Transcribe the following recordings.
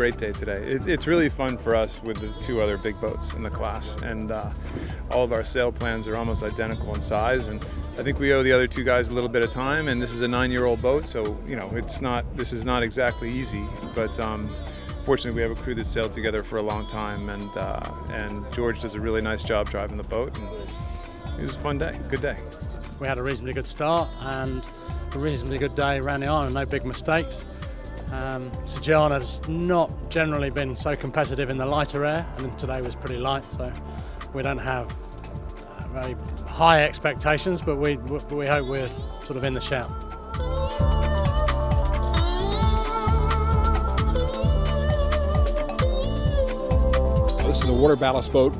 great day today. It's really fun for us with the 2 other big boats in the class, and all of our sail plans are almost identical in size, and I think we owe the other 2 guys a little bit of time, and this is a 9-year-old boat, so you know this is not exactly easy, but fortunately we have a crew that's sailed together for a long time, and George does a really nice job driving the boat, and it was a fun day, good day. We had a reasonably good start and a reasonably good day around the island, no big mistakes. Sojana's not generally been so competitive in the lighter air, and today was pretty light, so we don't have very high expectations, but we hope we're sort of in the shout. This is a water ballast boat,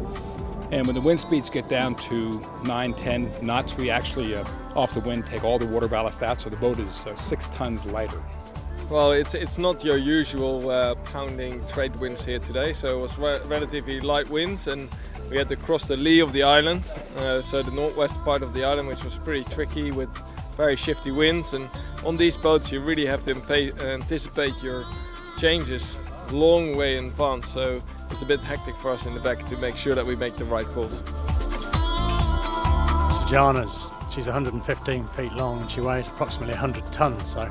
and when the wind speeds get down to 9-10 knots, we actually, off the wind, take all the water ballast out, so the boat is 6 tons lighter. Well, it's not your usual pounding trade winds here today, so it was relatively light winds, and we had to cross the lee of the island, so the northwest part of the island, which was pretty tricky with very shifty winds. And on these boats you really have to anticipate your changes a long way in advance, so it's a bit hectic for us in the back to make sure that we make the right calls. She's 115 feet long and she weighs approximately 100 tons, so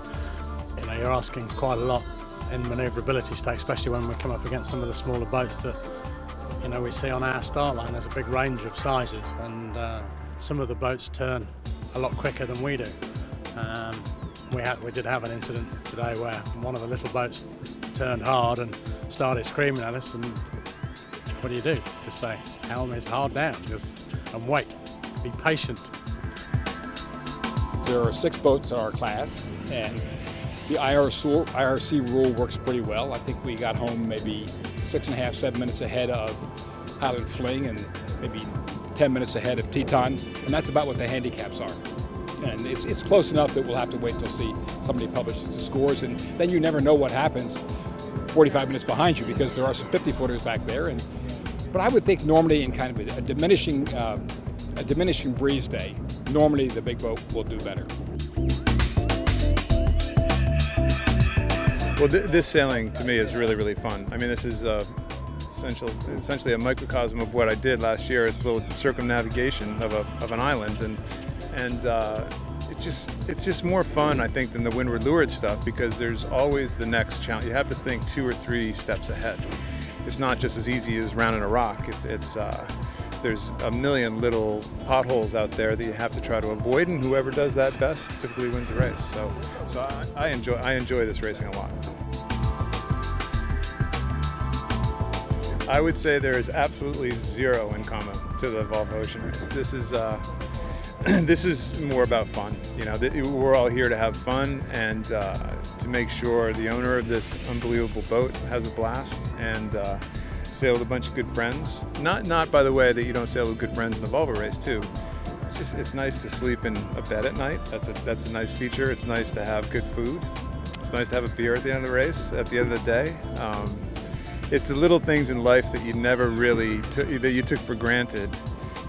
you know, you're asking quite a lot in manoeuvrability state, especially when we come up against some of the smaller boats that we see on our start line. There's a big range of sizes, and some of the boats turn a lot quicker than we do. We did have an incident today where one of the little boats turned hard and started screaming at us, and what do? Just say, helm is hard down, and wait, be patient. There are 6 boats in our class, and the IRC rule works pretty well. I think we got home maybe 6.5, 7 minutes ahead of Highland Fling, and maybe 10 minutes ahead of Teton, and that's about what the handicaps are. And it's close enough that we'll have to wait till see somebody publish the scores, and then you never know what happens 45 minutes behind you, because there are some 50-footers back there. But I would think normally in kind of a diminishing breeze day, normally the big boat will do better. Well, this sailing to me is really, really fun. I mean, this is essentially a microcosm of what I did last year. It's a little circumnavigation of an island, and it's just more fun, I think, than the windward leeward stuff, because there's always the next challenge. You have to think 2 or 3 steps ahead. It's not just as easy as rounding a rock. There's a million little potholes out there that you have to try to avoid, and whoever does that best typically wins the race. So I enjoy this racing a lot. I would say there is absolutely 0 in common to the Volvo Ocean Race. This is more about fun. We're all here to have fun and to make sure the owner of this unbelievable boat has a blast and sail with a bunch of good friends. Not by the way that you don't sail with good friends in the Volvo race too. It's nice to sleep in a bed at night. That's a nice feature. It's nice to have good food. It's nice to have a beer at the end of the race, at the end of the day. It's the little things in life that you never really that you took for granted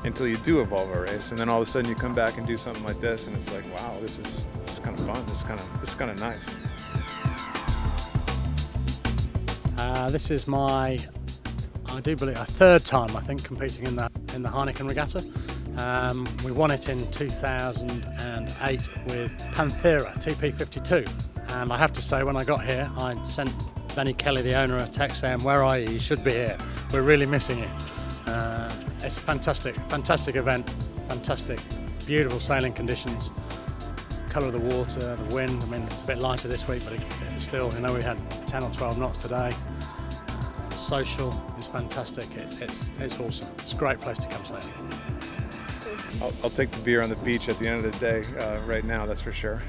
until you do a Volvo race, and then all of a sudden you come back and do something like this, and it's like, wow, this is kind of fun. This is kind of nice. This is my, I do believe, a 3rd time I think competing in the Heineken Regatta. We won it in 2008 with Panthera TP52, and I have to say, when I got here, I sent Benny Kelly, the owner, a text saying, "Where are you? You should be here. We're really missing you." It's a fantastic event, fantastic, beautiful sailing conditions, colour of the water, the wind. I mean, it's a bit lighter this week, but it's still, we had 10 or 12 knots today. Social is fantastic. It's awesome. It's a great place to come sailing. I'll take the beer on the beach at the end of the day right now, that's for sure.